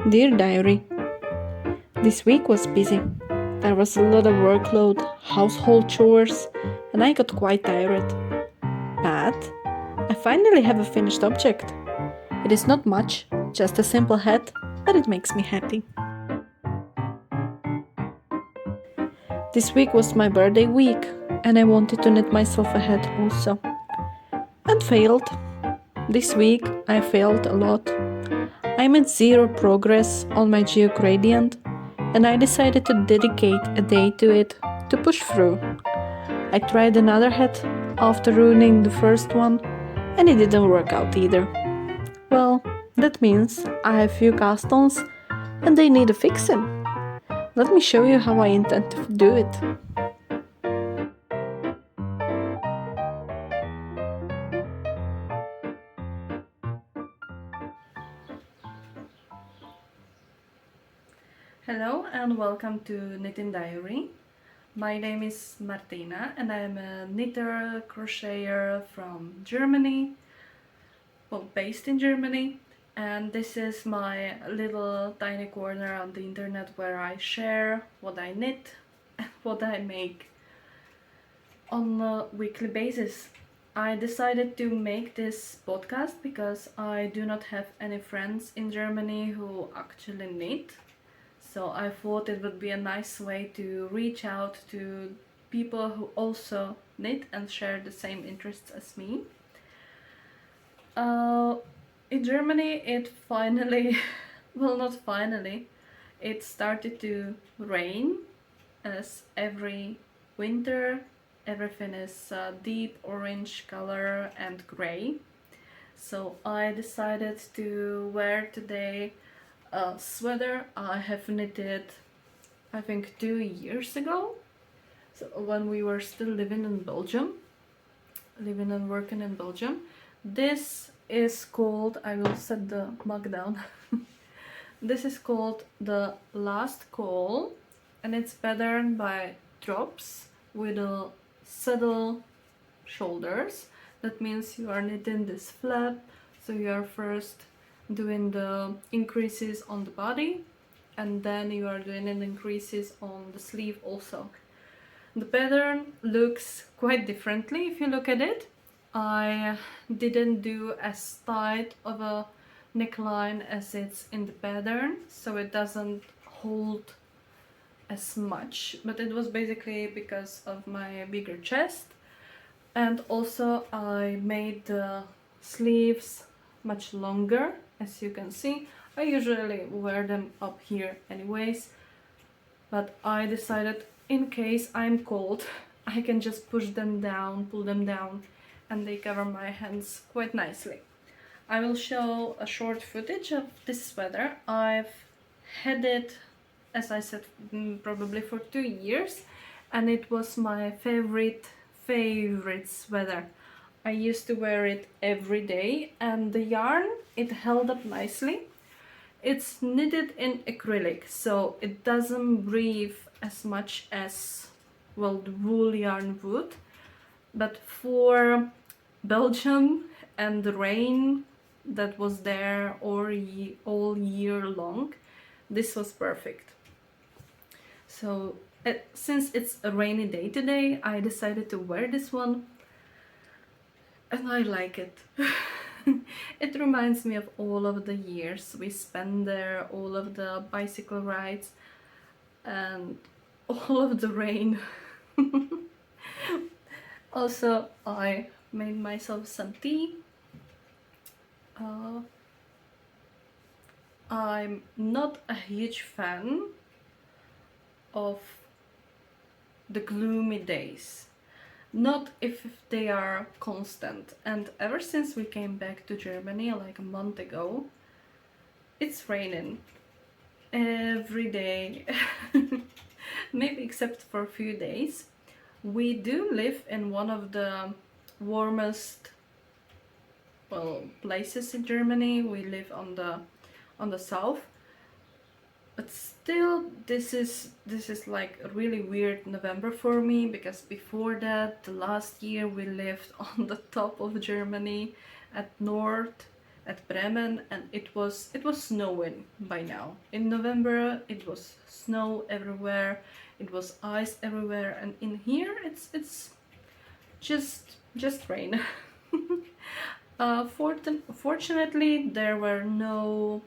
Dear Diary, this week was busy. There was a lot of workload, household chores, and I got quite tired. But I finally have a finished object. It is not much, just a simple hat, but it makes me happy. This week was my birthday week, and I wanted to knit myself a hat also. And failed. This week I failed a lot. I made zero progress on my Geogradient, and I decided to dedicate a day to it to push through. I tried another hat after ruining the first one, and it didn't work out either. Well, that means I have few cast-ons and they need a fixing. Let me show you how I intend to do it. Hello and welcome to Knitting Diary. My name is Martina and I am a knitter, crocheter from Germany, well, based in Germany. And this is my little tiny corner on the internet where I share what I knit and what I make on a weekly basis. I decided to make this podcast because I do not have any friends in Germany who actually knit. So I thought it would be a nice way to reach out to people who also knit and share the same interests as me. In Germany it finally, well, not finally, it started to rain, as every winter everything is deep orange color and gray. So I decided to wear today a sweater I have knitted I think 2 years ago, so when we were still living and working in Belgium. This is called, I will set the mug down. This is called the Last Call, and it's patterned by drops with a saddle shoulders. That means you are knitting this flap, so you are first doing the increases on the body and then you are doing the increases on the sleeve also. The pattern looks quite differently if you look at it. I didn't do as tight of a neckline as it's in the pattern, so it doesn't hold as much, but it was basically because of my bigger chest. And also I made the sleeves much longer, as you can see. I usually wear them up here anyways, but I decided in case I'm cold I can just push them down, pull them down, and they cover my hands quite nicely. I will show a short footage of this sweater. I've had it, as I said, probably for 2 years, and it was my favorite sweater. I used to wear it every day, and the yarn, it held up nicely. It's knitted in acrylic, so it doesn't breathe as much as, well, the wool yarn would. But for Belgium and the rain that was there all year long, this was perfect. So since it's a rainy day today, I decided to wear this one, and I like it. It reminds me of all of the years we spent there, all of the bicycle rides, and all of the rain. Also, I made myself some tea. I'm not a huge fan of the gloomy days, not if they are constant. And ever since we came back to Germany like a month ago, it's raining every day. Maybe except for a few days. We do live in one of the warmest, well, places in Germany. We live on the south, but still this is like a really weird November for me, because before that, the last year, we lived on the top of Germany at north, at Bremen, and it was snowing by now. In November it was snow everywhere, it was ice everywhere, and in here it's just rain. Fortunately, there were no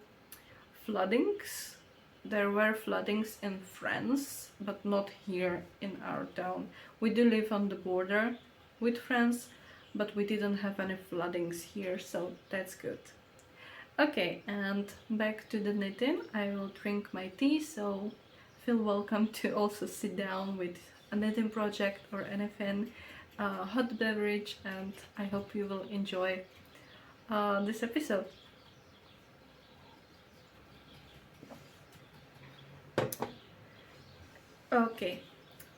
floodings. There were floodings in France, but not here in our town. We do live on the border with France, but we didn't have any floodings here, so that's good. Okay, and back to the knitting. I will drink my tea, so feel welcome to also sit down with a knitting project or anything, hot beverage, and I hope you will enjoy this episode. Okay,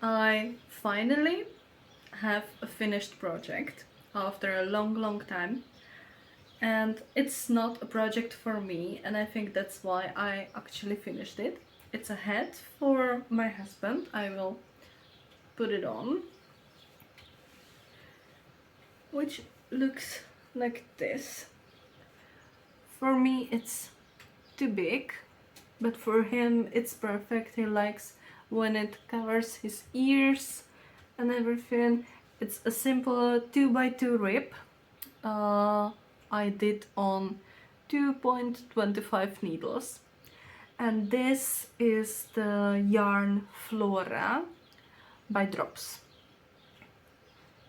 I finally have a finished project after a long time, and it's not a project for me, and I think that's why I actually finished it. It's a hat for my husband. I will put it on, which looks like this. For me it's too big, but for him it's perfect. He likes when it covers his ears and everything. It's a simple 2x2 rib. I did on 2.25 needles, and this is the yarn Flora by Drops.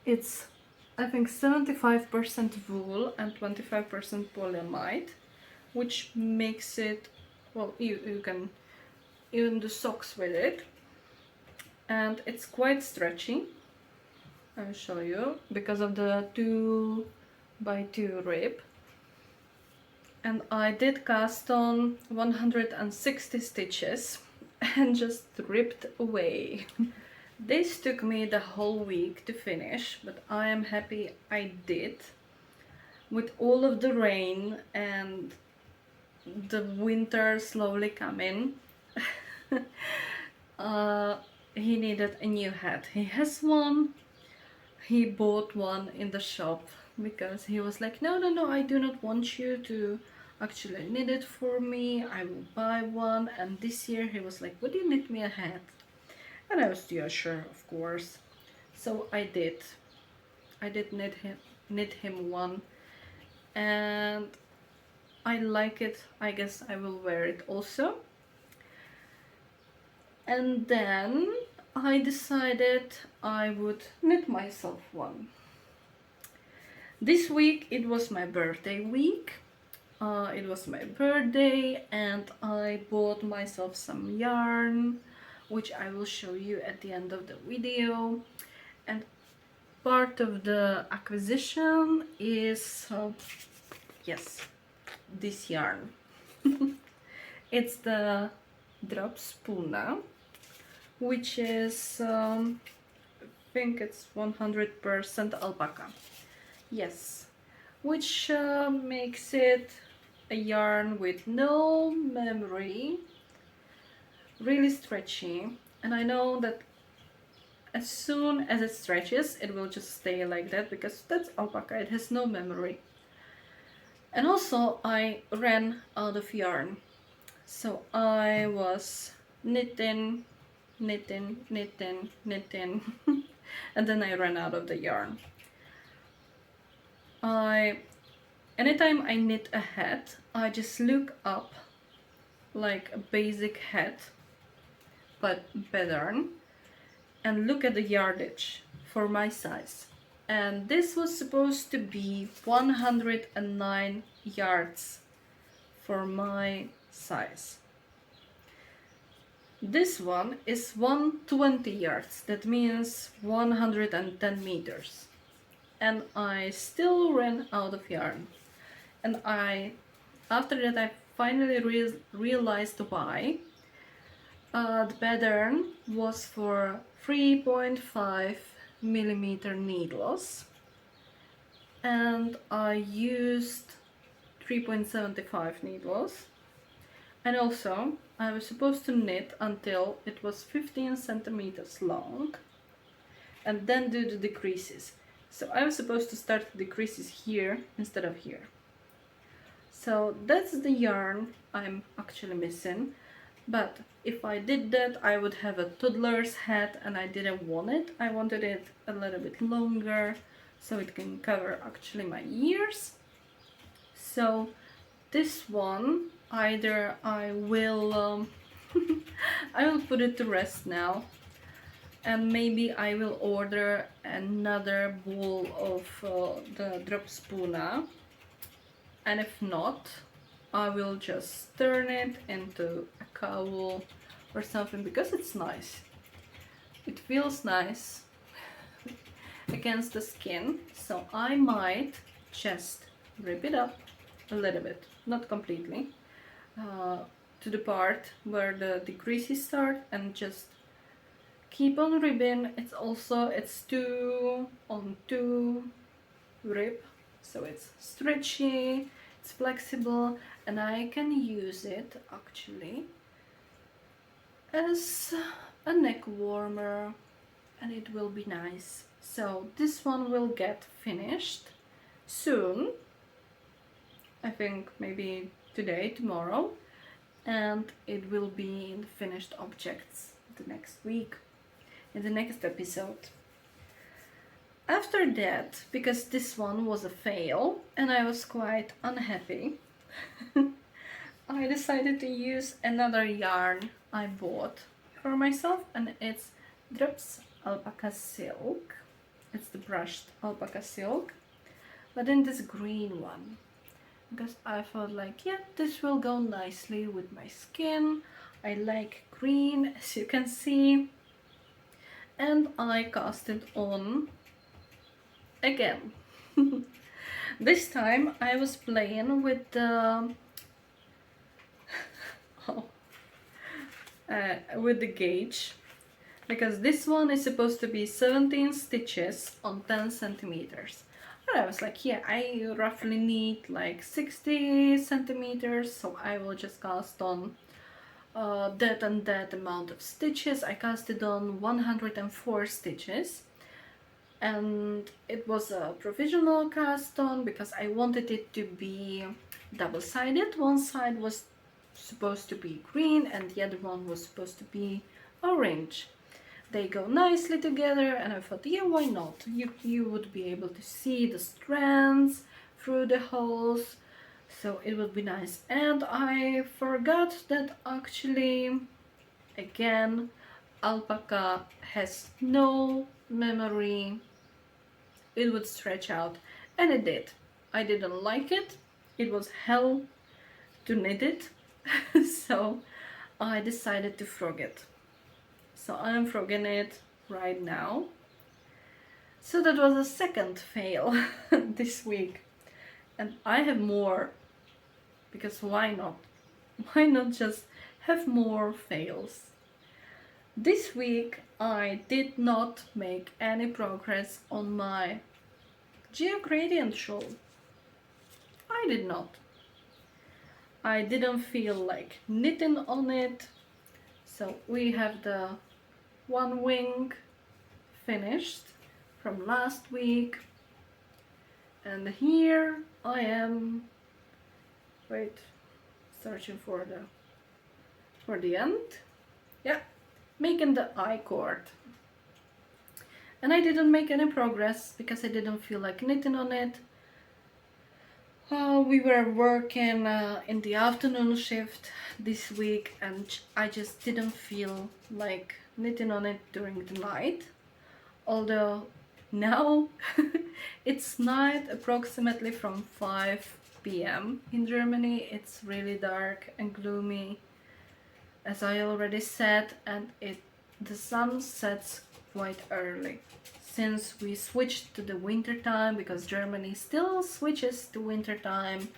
It's, I think, 75% wool and 25% polyamide, which makes it, well, you can even do socks with it, and it's quite stretchy. I'll show you because of the 2x2 rib. And I did cast on 160 stitches and just ripped away. This took me the whole week to finish, but I am happy I did. With all of the rain and the winter slowly coming, he needed a new hat. He has one. He bought one in the shop because he was like, no, I do not want you to actually knit it for me. I will buy one. And this year he was like, would you knit me a hat? And I was, yeah, sure, of course. So I did knit him one, and I like it. I guess I will wear it also. And then I decided I would knit myself one. This week it was my birthday week. It was my birthday, and I bought myself some yarn, which I will show you at the end of the video. And part of the acquisition is, yes, this yarn. It's the Drops Puna, which is, I think it's 100% alpaca. Yes, which makes it a yarn with no memory, really stretchy. And I know that as soon as it stretches, it will just stay like that because that's alpaca, it has no memory. And also I ran out of yarn, so I was knitting, and then I ran out of the yarn. Anytime I knit a hat, I just look up like a basic hat but pattern and look at the yardage for my size. And this was supposed to be 109 yards for my size. This one is 120 yards, that means 110 meters. And I still ran out of yarn. And after that I finally realized why. The pattern was for 3.5 millimeter needles, and I used 3.75 needles. And also I was supposed to knit until it was 15 centimeters long and then do the decreases. So I was supposed to start the decreases here instead of here. So that's the yarn I'm actually missing. But if I did that, I would have a toddler's hat, and I didn't want it. I wanted it a little bit longer so it can cover actually my ears. So this one, either I will I will put it to rest now, and maybe I will order another bowl of the drop spooner, and if not, I will just turn it into a cowl or something, because it's nice. It feels nice against the skin, so I might just rip it up a little bit, not completely, to the part where the creases start, and just keep on ribbing. It's 2 on 2 rib, so it's stretchy, it's flexible, and I can use it actually as a neck warmer, and it will be nice. So this one will get finished soon, I think maybe today, tomorrow, and it will be in the finished objects the next week, in the next episode. After that, because this one was a fail and I was quite unhappy, I decided to use another yarn I bought for myself, and it's Drops Alpaca Silk. It's the brushed alpaca silk, but in this green one, because I thought like, yeah, this will go nicely with my skin. I like green, as you can see, and I cast it on again. This time I was playing with the with the gauge, because this one is supposed to be 17 stitches on 10 centimeters. And I was like, yeah, I roughly need like 60 centimeters, so I will just cast on that and that amount of stitches. I casted on 104 stitches, and it was a provisional cast on because I wanted it to be double-sided. One side was supposed to be green and the other one was supposed to be orange. They go nicely together, and I thought, yeah, why not? You would be able to see the strands through the holes, so it would be nice. And I forgot that actually, again, alpaca has no memory. It would stretch out, and it did. I didn't like it. It was hell to knit it. So I decided to frog it. So I'm frogging it right now. So that was a second fail this week. And I have more, because why not? Why not just have more fails? This week I did not make any progress on my Geogradient shawl. I did not. I didn't feel like knitting on it. So we have the one wing finished from last week, and here I am searching for the end. Yeah, making the I-cord, and I didn't make any progress because I didn't feel like knitting on it. We were working in the afternoon shift this week, and I just didn't feel like knitting on it during the night. Although now it's night approximately from 5 p.m. in Germany. It's really dark and gloomy, as I already said, and the sun sets quite early, since we switched to the winter time, because Germany still switches to winter time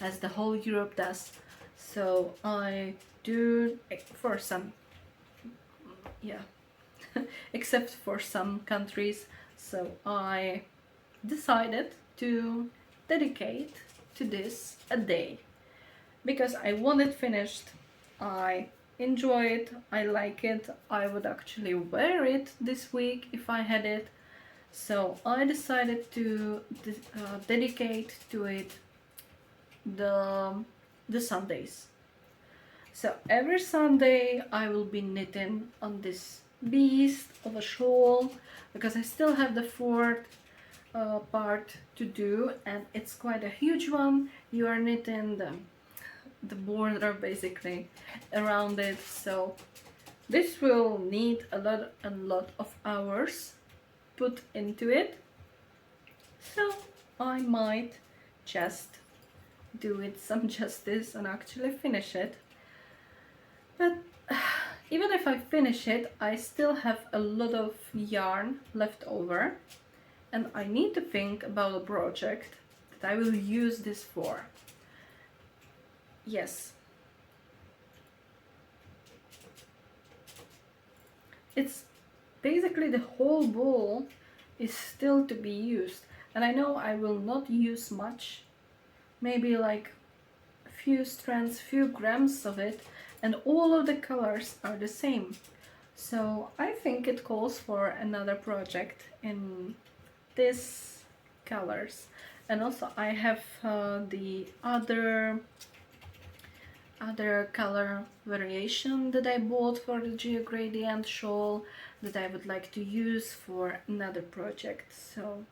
as the whole Europe does. So I do, for some, yeah, except for some countries. So I decided to dedicate to this a day, because I want it finished. I enjoy it, I like it, I would actually wear it this week if I had it. So I decided to dedicate to it the Sundays. So every Sunday I will be knitting on this beast of a shawl, because I still have the fourth part to do, and it's quite a huge one. You are knitting the border basically around it, so this will need a lot of hours put into it. So I might just do it some justice and actually finish it. But even if I finish it, I still have a lot of yarn left over, and I need to think about a project that I will use this for. Yes. It's basically the whole ball is still to be used, and I know I will not use much, maybe like a few strands, few grams of it, and all of the colors are the same. So I think it calls for another project in these colors. And also I have the other color variation that I bought for the Geogradient shawl that I would like to use for another project. So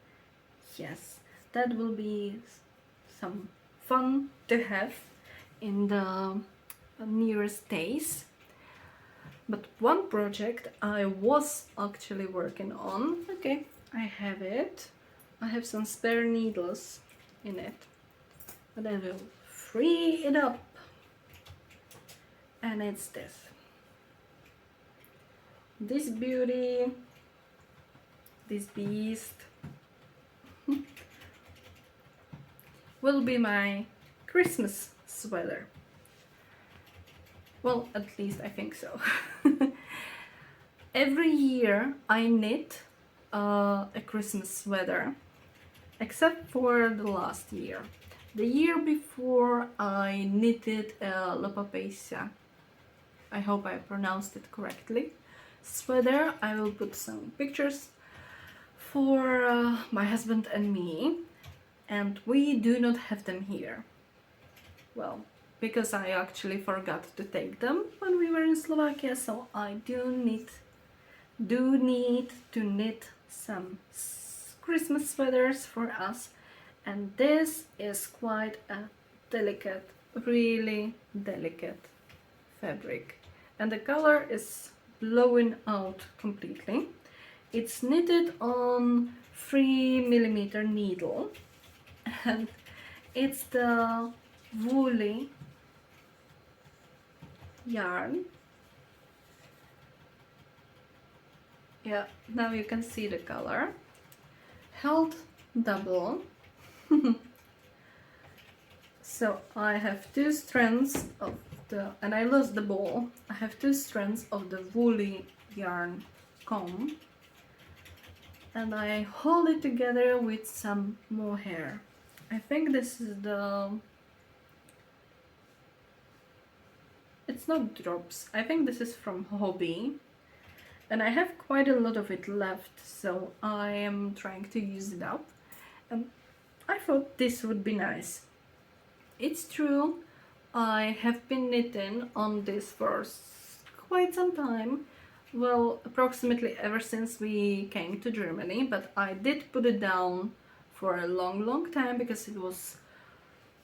yes, that will be some fun to have in the nearest days. But one project I was actually working on, okay, I have it. I have some spare needles in it, but I will free it up, and it's this beauty, this beast will be my Christmas sweater. Well, at least I think so. Every year I knit a Christmas sweater, except for the last year. The year before I knitted a Lopapesia, I hope I pronounced it correctly, sweater. I will put some pictures for my husband and me, and we do not have them here. Well, because I actually forgot to take them when we were in Slovakia, so I do need to knit some Christmas sweaters for us, and this is quite a delicate, really delicate fabric, and the color is blowing out completely. It's knitted on 3mm needle, and it's the woolly yarn. Yeah, now you can see the color. Held double. So I have two strands of and I lost the ball. I have two strands of the woolly yarn comb, and I hold it together with some mohair. I think this is it's not drops. I think this is from Hobby, and I have quite a lot of it left, so I am trying to use it up, and I thought this would be nice. It's true, I have been knitting on this for quite some time, well, approximately ever since we came to Germany, but I did put it down for a long time because it was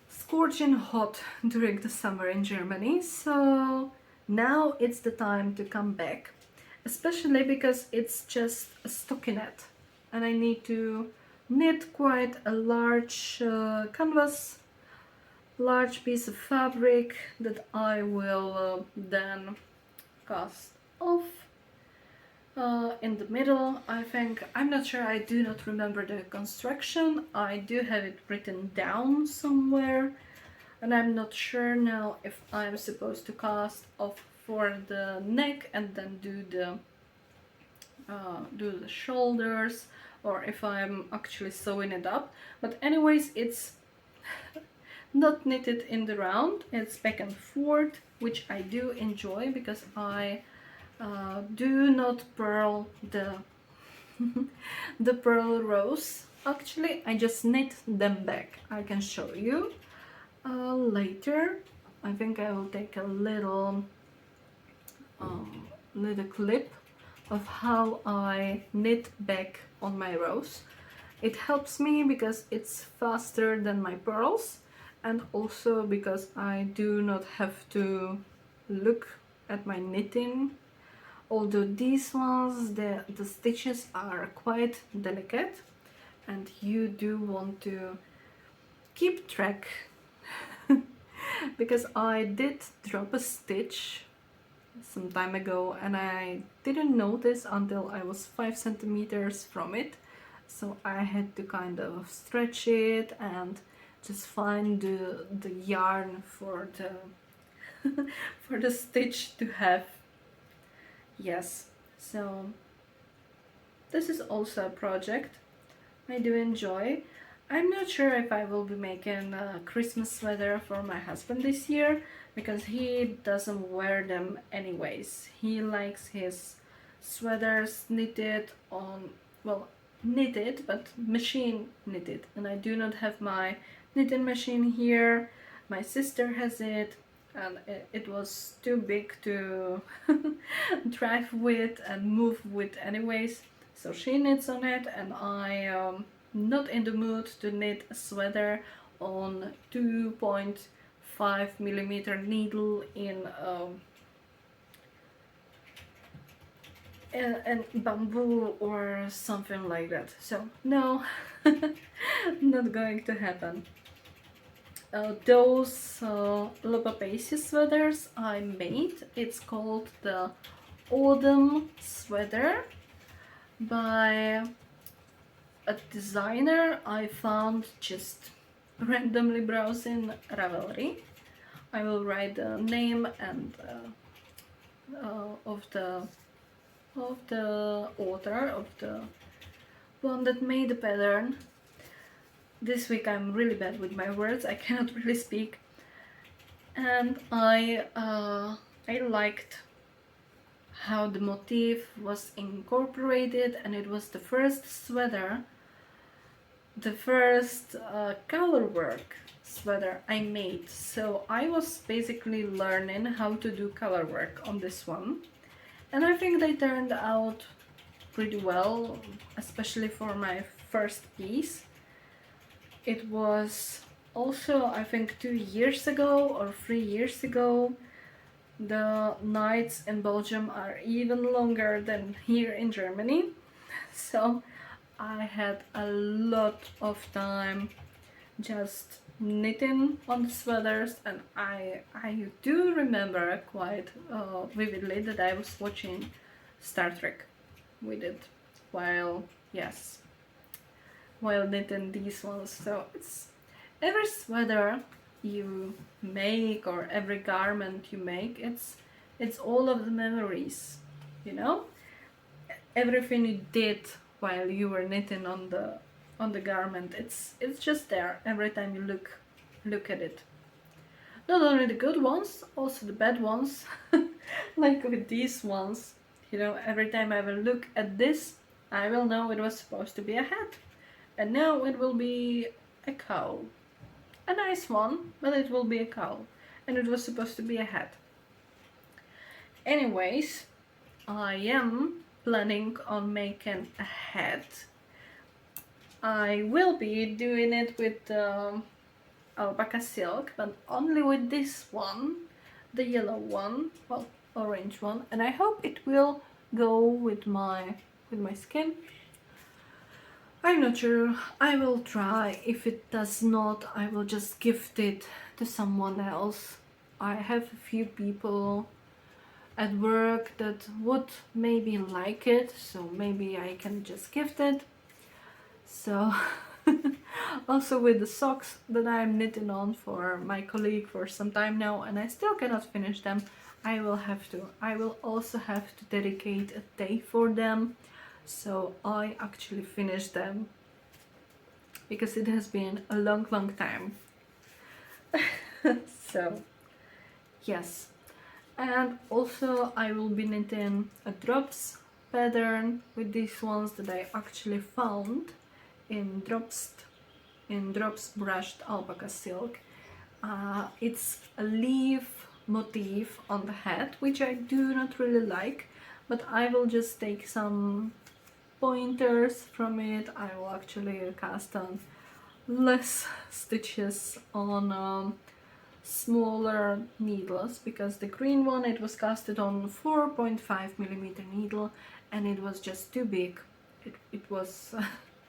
scorching hot during the summer in Germany, so now it's the time to come back, especially because it's just a stockinette and I need to knit quite a large canvas, large piece of fabric that I will then cast off in the middle. I think, I'm not sure, I do not remember the construction. I do have it written down somewhere, and I'm not sure now if I'm supposed to cast off for the neck and then do the shoulders, or if I'm actually sewing it up. But anyways, it's not knitted in the round, it's back and forth, which I do enjoy because I do not purl the the purl rows. Actually, I just knit them back. I can show you. Later, I think I will take a little clip of how I knit back on my rows. It helps me because it's faster than my pearls, and also because I do not have to look at my knitting. Although these ones, the stitches are quite delicate and you do want to keep track because I did drop a stitch some time ago and I didn't notice until I was 5 centimeters from it, so I had to kind of stretch it and just find the yarn for the for the stitch to have. Yes, so this is also a project I do enjoy. I'm not sure if I will be making a Christmas sweater for my husband this year because he doesn't wear them anyways. He likes his sweaters knitted on, well, knitted but machine knitted, and I do not have my knitting machine here. My sister has it and it was too big to drive with and move with anyways, so she knits on it, and I not in the mood to knit a sweater on 2.5 millimeter needle in and bamboo or something like that. So no, not going to happen. Those Lopapaceae sweaters I made, it's called the Autumn sweater by a designer I found just randomly browsing Ravelry. I will write the name and of the author, of the one that made the pattern. This week I'm really bad with my words, I cannot really speak, and I liked how the motif was incorporated, and it was the first sweater, the first color work sweater I made. So I was basically learning how to do color work on this one, and I think they turned out pretty well, especially for my first piece. It was also, I think, 2 years ago or 3 years ago. The nights in Belgium are even longer than here in Germany, so I had a lot of time just knitting on the sweaters, and I do remember quite vividly that I was watching Star Trek with it while, yes, while knitting these ones. So it's every sweater you make or every garment you make, it's all of the memories, you know, everything you did while you were knitting on the garment, it's just there every time you look at it. Not only the good ones, also the bad ones. Like with these ones, you know, every time I will look at this, I will know it was supposed to be a hat, and now it will be a cowl. A nice one, but it will be a cowl, and it was supposed to be a hat. Anyways, I am planning on making a hat. I will be doing it with alpaca silk, but only with this one, the yellow one, well, orange one, and I hope it will go with my skin. I'm not sure. I will try. If it does not, I will just gift it to someone else. I have a few people at work that would maybe like it, so maybe I can just gift it. So also with the socks that I'm knitting on for my colleague for some time now, and I still cannot finish them. I will also have to dedicate a day for them, so I actually finish them, because it has been a long time. So yes, and also I will be knitting a drops pattern with these ones that I actually found in drops brushed alpaca silk. It's a leaf motif on the hat, which I do not really like, but I will just take some pointers from it. I will actually cast on less stitches on smaller needles, because the green one, it was casted on 4.5 millimeter needle and it was just too big. It was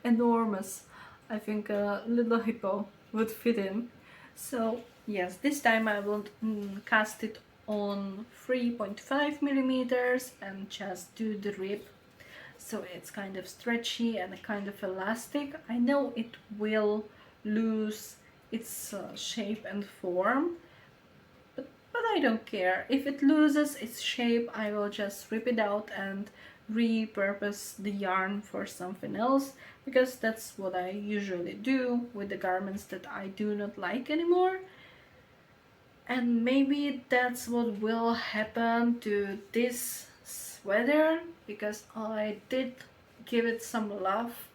enormous. I think a little hippo would fit in. So yes, this time I will cast it on 3.5 millimeters and just do the rib. So it's kind of stretchy and kind of elastic. I know it will lose its shape and form, but I don't care. If it loses its shape, I will just rip it out and repurpose the yarn for something else, because that's what I usually do with the garments that I do not like anymore. And maybe that's what will happen to this sweater, because I did give it some love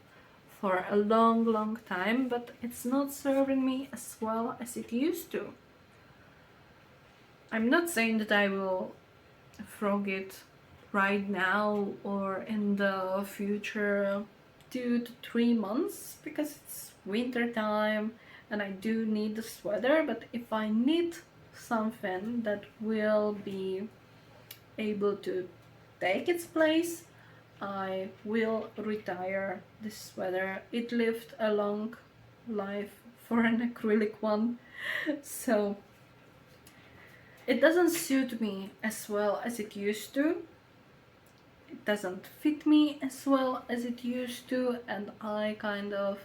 for a long time, but it's not serving me as well as it used to. I'm not saying that I will frog it right now or in the future 2 to 3 months, because it's winter time and I do need the sweater. But if I need something that will be able to take its place, I will retire this sweater. It lived a long life for an acrylic one, so it doesn't suit me as well as it used to. It doesn't fit me as well as it used to, and I kind of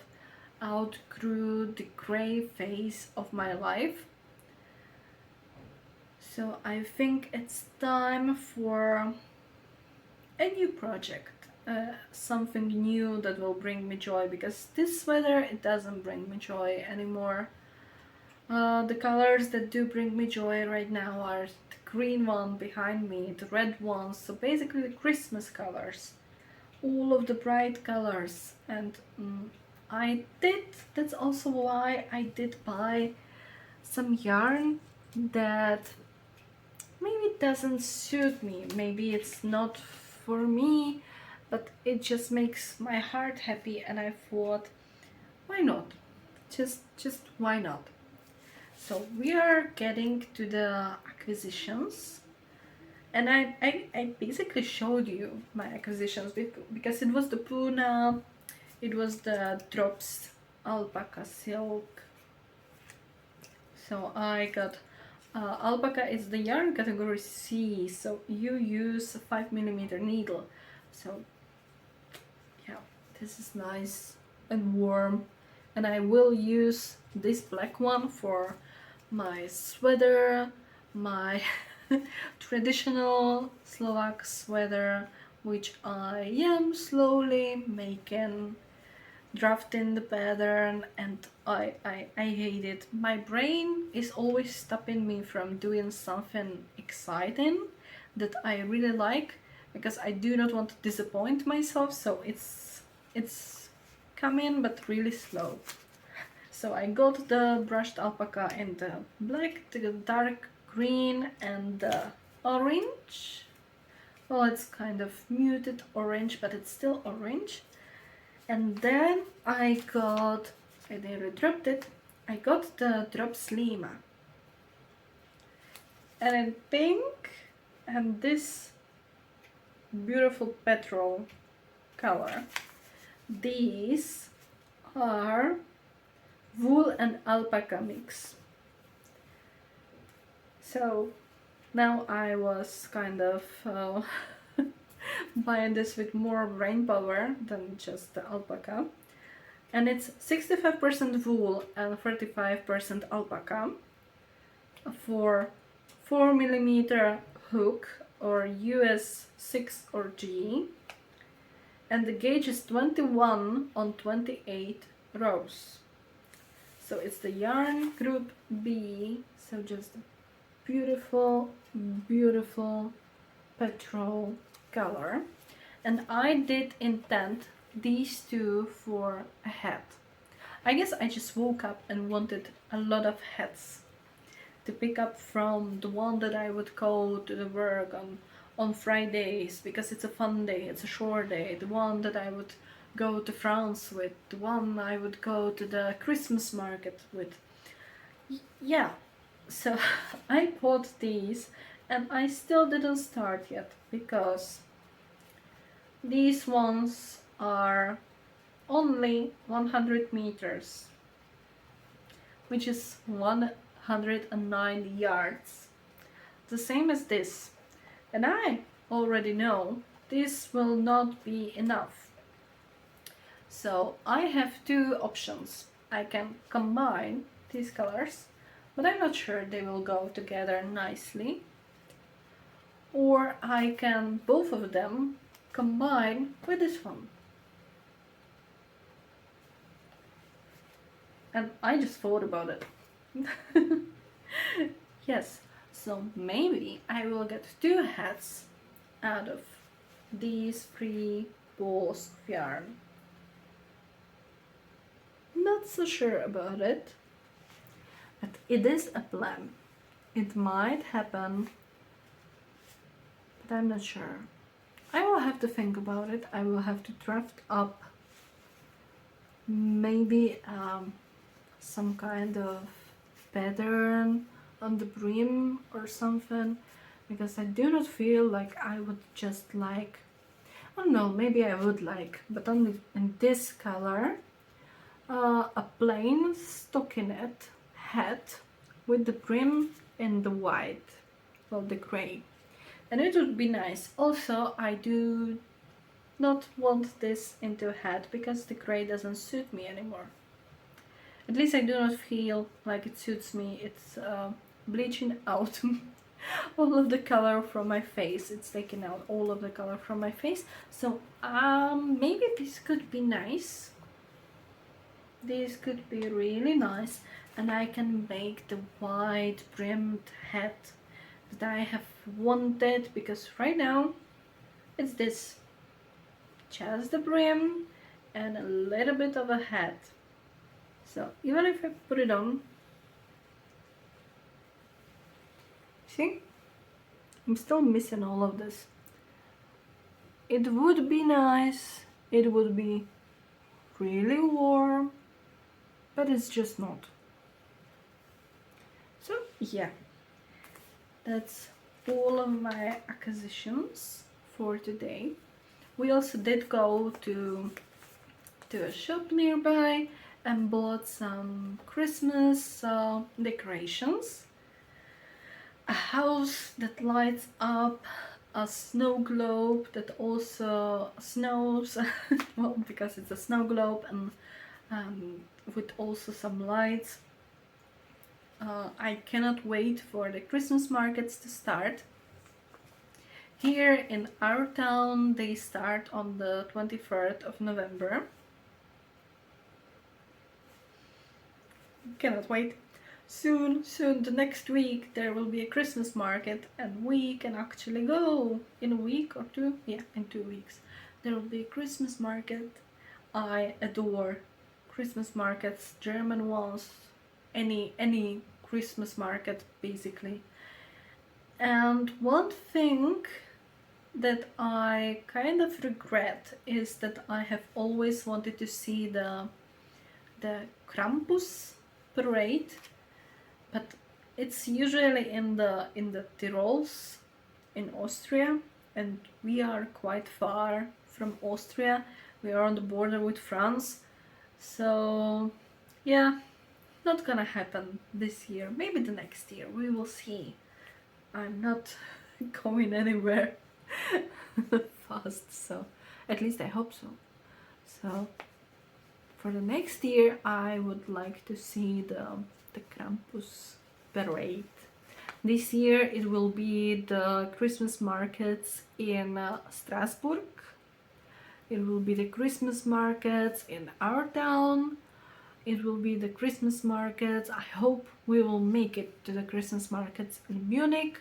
outgrew the gray phase of my life. So I think it's time for a new project, something new that will bring me joy, because this sweater, it doesn't bring me joy anymore. The colors that do bring me joy right now are the green one behind me, the red ones, so basically the Christmas colors, all of the bright colors. And that's also why I did buy some yarn that maybe it doesn't suit me, maybe it's not for me, but it just makes my heart happy, and I thought, why not? Just why not? So we are getting to the acquisitions, and I basically showed you my acquisitions because it was the Puna, it was the Drops alpaca silk. So I got alpaca is the yarn category C, so you use a 5 millimeter needle. So yeah, this is nice and warm, and I will use this black one for my sweater, my traditional Slovak sweater, which I am slowly making, drafting the pattern, and I hate it. My brain is always stopping me from doing something exciting that I really like, because I do not want to disappoint myself, so it's coming but really slow. So I got the brushed alpaca in the black, the dark green, and the orange. Well, it's kind of muted orange, but it's still orange. And then I nearly dropped it, I got the Drops Lima. And in pink, and this beautiful petrol color. These are wool and alpaca mix. So now I was kind of buying this with more brain power than just the alpaca, and it's 65% wool and 35% alpaca for 4 millimeter hook or US 6 or G, and the gauge is 21 on 28 rows. So it's the yarn group B, so just beautiful petrol color. And I did intend these two for a hat. I guess I just woke up and wanted a lot of hats. to pick up from the one that I would go to the work on Fridays because it's a fun day, it's a short day, the one that I would go to France with, the one I would go to the Christmas market with. Yeah, so I bought these and I still didn't start yet because these ones are only 100 meters, which is 109 yards, the same as this. And I already know this will not be enough. So I have two options. I can combine these colors, but I'm not sure they will go together nicely. Or I can both of them combine with this one. And I just thought about it. Yes, so maybe I will get two hats out of these 3 balls of yarn. Not so sure about it, but it is a plan. It might happen, but I'm not sure. I will have to think about it. I will have to draft up maybe some kind of pattern on the brim or something, because I do not feel like I would just like, I don't know, maybe I would like, but only in this color, a plain stockinette hat with the brim in the white, well, the gray, and it would be nice. Also, I do not want this into a hat because the gray doesn't suit me anymore. At least I do not feel like it suits me. It's bleaching out all of the color from my face. It's taking out all of the color from my face. So maybe this could be nice. This could be really nice, and I can make the wide brimmed hat that I have wanted, because right now it's this, just the brim and a little bit of a hat. So even if I put it on, see, I'm still missing all of this. It would be nice, it would be really warm, but it's just not. So yeah, that's all of my acquisitions for today. We also did go to a shop nearby and bought some Christmas decorations. A house that lights up, a snow globe that also snows, well, because it's a snow globe, and with also some lights. I cannot wait for the Christmas markets to start. Here in our town they start on the 23rd of November. Cannot wait. Soon, the next week there will be a Christmas market and we can actually go in a week or two. Yeah, in 2 weeks there will be a Christmas market. I adore Christmas markets, German ones, any Christmas market basically. And one thing that I kind of regret is that I have always wanted to see the Krampus parade, but it's usually in the Tyrols in Austria, and we are quite far from Austria. We are on the border with France, so yeah, not gonna happen this year. Maybe the next year, we will see. I'm not going anywhere fast, so at least I hope so. So for the next year I would like to see the Krampus parade. This year it will be the Christmas markets in Strasbourg. It will be the Christmas markets in our town. It will be the Christmas markets. I hope we will make it to the Christmas markets in Munich.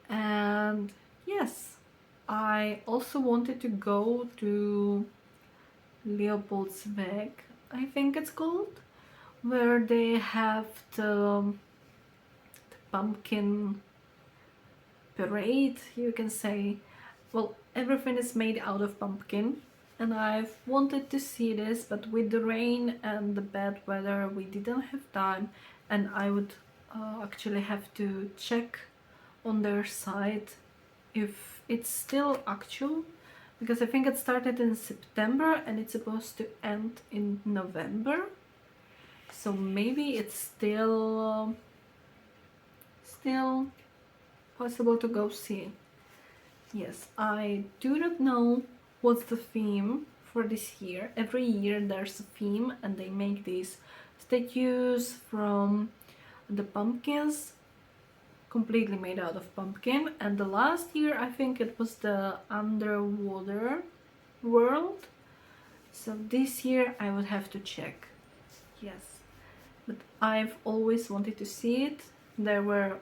And yes, I also wanted to go to Leopoldsweg, I think it's called, where they have the pumpkin parade, you can say. Well, everything is made out of pumpkin, and I've wanted to see this, but with the rain and the bad weather we didn't have time, and I would actually have to check on their site if it's still actual, because I think it started in September and it's supposed to end in November, so maybe it's still possible to go see. Yes, I do not know what's the theme for this year. Every year there's a theme and they make these statues from the pumpkins, completely made out of pumpkin. And the last year I think it was the underwater world. So this year I would have to check. Yes, but I've always wanted to see it. There were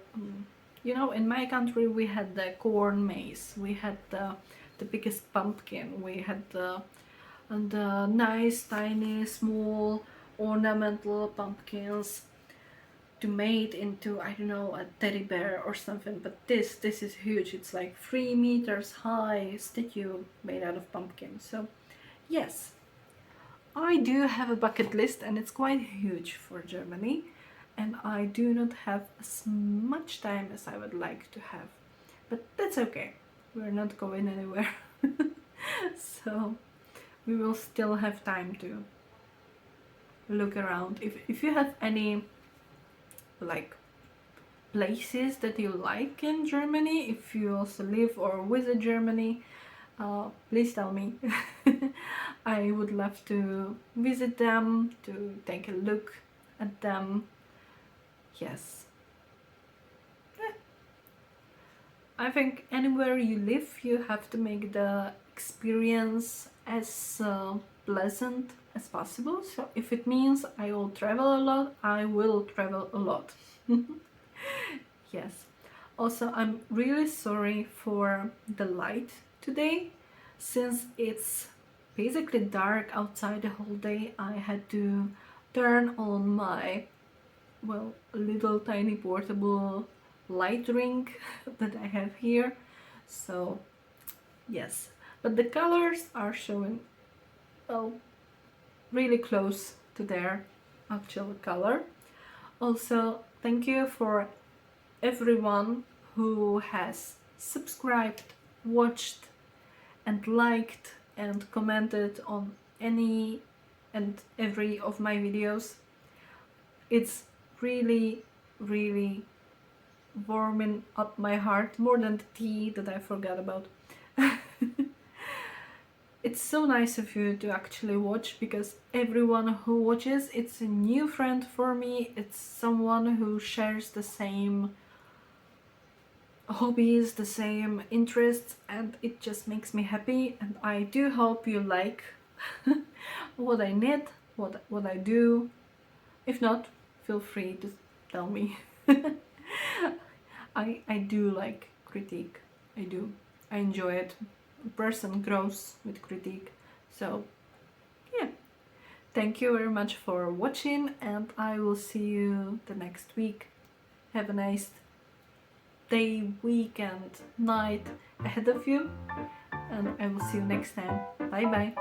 you know, in my country we had the corn maze, we had the biggest pumpkin, we had the nice tiny small ornamental pumpkins to made into, I don't know, a teddy bear or something. But this is huge. It's like 3 meters high statue made out of pumpkin. So yes, I do have a bucket list and it's quite huge for Germany. And I do not have as much time as I would like to have, but that's okay, we're not going anywhere. So we will still have time to look around. If you have any like places that you like in Germany, if you also live or visit Germany, please tell me. I would love to visit them, to take a look at them. Yes. I think anywhere you live, you have to make the experience as pleasant as possible. So if it means I will travel a lot, I will travel a lot. Yes. Also, I'm really sorry for the light today. Since it's basically dark outside the whole day, I had to turn on my, well, a little tiny portable light ring that I have here. So yes, but the colors are showing, well, really close to their actual color. Also, thank you for everyone who has subscribed, watched and liked and commented on any and every of my videos. It's really warming up my heart, more than the tea that I forgot about. It's so nice of you to actually watch, because everyone who watches, it's a new friend for me. It's someone who shares the same hobbies, the same interests, and it just makes me happy. And I do hope you like what I knit, what I do. If not, feel free to tell me. I do like critique. I do. I enjoy it. A person grows with critique. So yeah. Thank you very much for watching, and I will see you the next week. Have a nice day, weekend, night ahead of you, and I will see you next time. Bye bye.